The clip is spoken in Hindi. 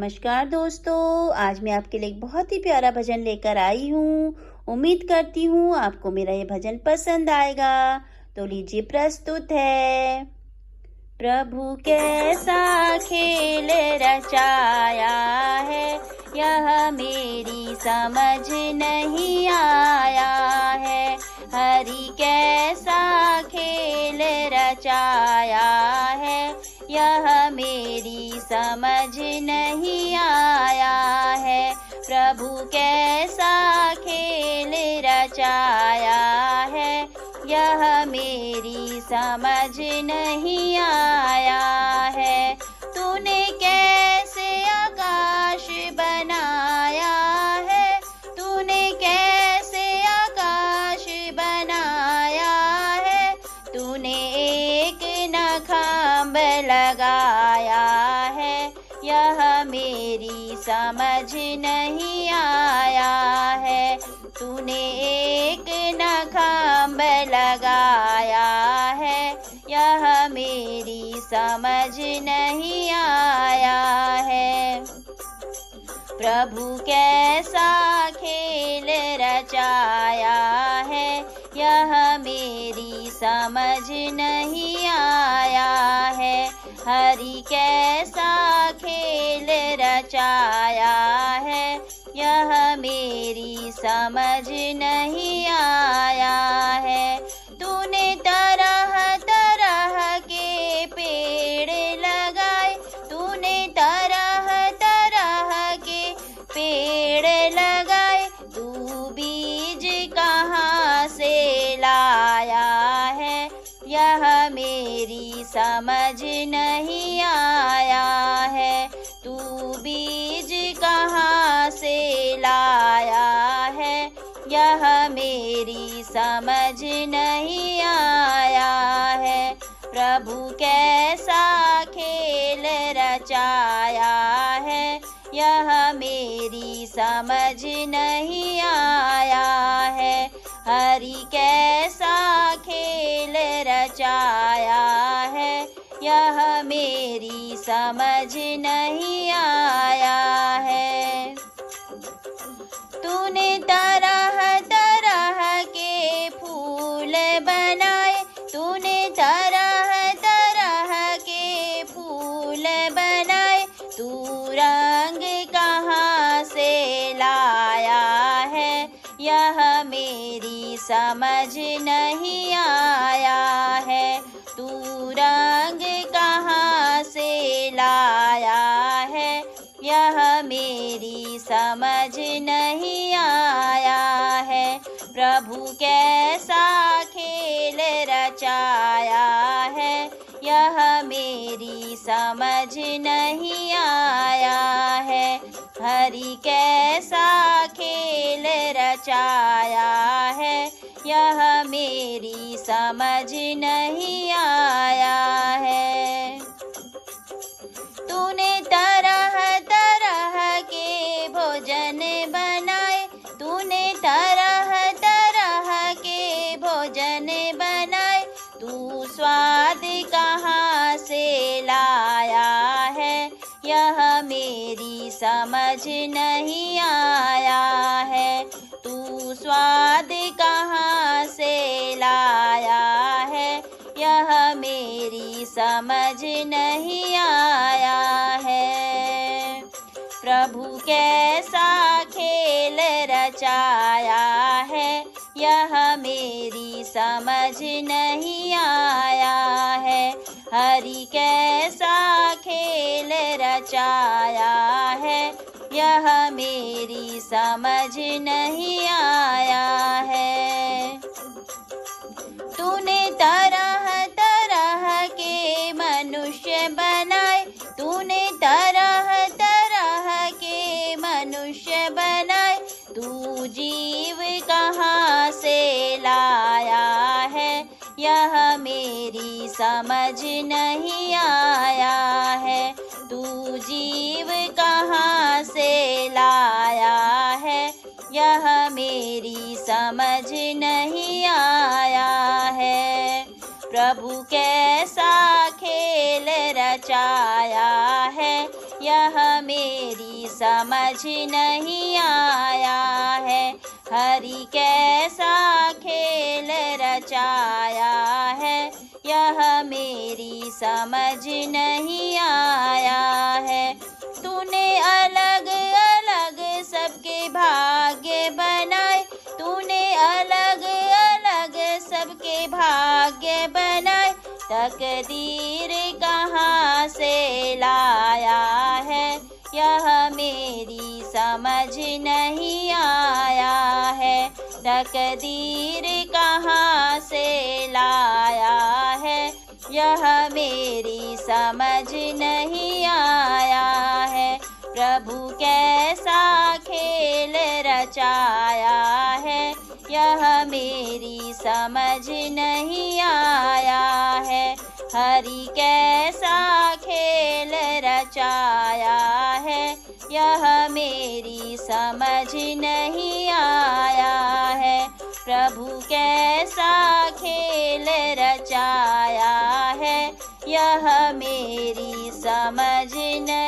नमस्कार दोस्तों, आज मैं आपके लिए एक बहुत ही प्यारा भजन लेकर आई हूँ। उम्मीद करती हूँ आपको मेरा ये भजन पसंद आएगा। तो लीजिए, प्रस्तुत है। प्रभु कैसा खेल रचाया है, यह मेरी समझ नहीं आया है। हरि कैसा खेल रचाया है, यह मेरी समझ नहीं आया है। प्रभु कैसा खेल रचाया है, यह मेरी समझ नहीं आया है। तूने कैसे आकाश बनाया है, तूने कैसे आकाश बनाया है। तूने एक न खांब लगाया है, यह मेरी समझ नहीं आया है। तूने एक न खांब लगाया है, यह मेरी समझ नहीं आया है। प्रभु कैसा खेल रचाया है, यह मेरी समझ नहीं आया है। हरि कैसा खेल रचाया है, यह मेरी समझ नहीं आया है। तूने तरह तरह के पेड़ लगाए, तूने तरह तरह के पेड़ लगाए। तू बीज कहाँ से लाया है, यह मेरी समझ नहीं आया है। तू बीज कहाँ से लाया है, यह मेरी समझ नहीं आया है। प्रभु कैसा खेल रचाया है, यह मेरी समझ नहीं आया है। हरि कैसा खेल रचाया है, यह मेरी समझ नहीं आया है। तूने तरह तरह के फूल बनाए, तूने तरह तरह के फूल बनाए। तू रंग कहाँ से लाया है, यह मेरी समझ नहीं आया है। तू रंग कहाँ से लाया है, यह मेरी समझ नहीं आया है। प्रभु कैसा खेल रचाया है, यह मेरी समझ नहीं आया है। हरि कैसा खेल रचाया है, यह मेरी समझ नहीं आया है। तूने तरह तरह के भोजन बनाए, तूने तरह तरह के भोजन बनाए। तू स्वाद कहाँ से लाया है, यह मेरी समझ नहीं आया है। तू स्वाद कहाँ से लाया है, यह मेरी समझ नहीं आया है। प्रभु कैसा खेल रचाया है, यह मेरी समझ नहीं आया है। हरि कैसा खेल रचाया है, यह मेरी समझ नहीं आया है। तूने तरह तरह के मनुष्य बनाए, तूने तरह तरह के मनुष्य बनाए। तू जीव कहाँ से लाया है, यह मेरी समझ नहीं आया है। तू जीव कहाँ से लाया है, यह मेरी समझ नहीं आया है। प्रभु कैसा खेल रचाया है, यह मेरी समझ नहीं आया है। हरि कैसा खेल रचाया है, यह मेरी समझ नहीं आया है। तूने अलग अलग सबके भाग्य बनाए, तूने अलग अलग सबके भाग्य बनाए, तकदीर कहाँ से लाया है, यह मेरी समझ नहीं आया है। तकदीर कहाँ से लाया है, यह मेरी समझ नहीं आया है। प्रभु कैसा खेल रचाया है, यह मेरी समझ नहीं आया है। हरि कैसा खेल रचाया है, यह मेरी समझ नहीं आया है। प्रभु कैसा खेल रचाया है, यह मेरी समझ नहीं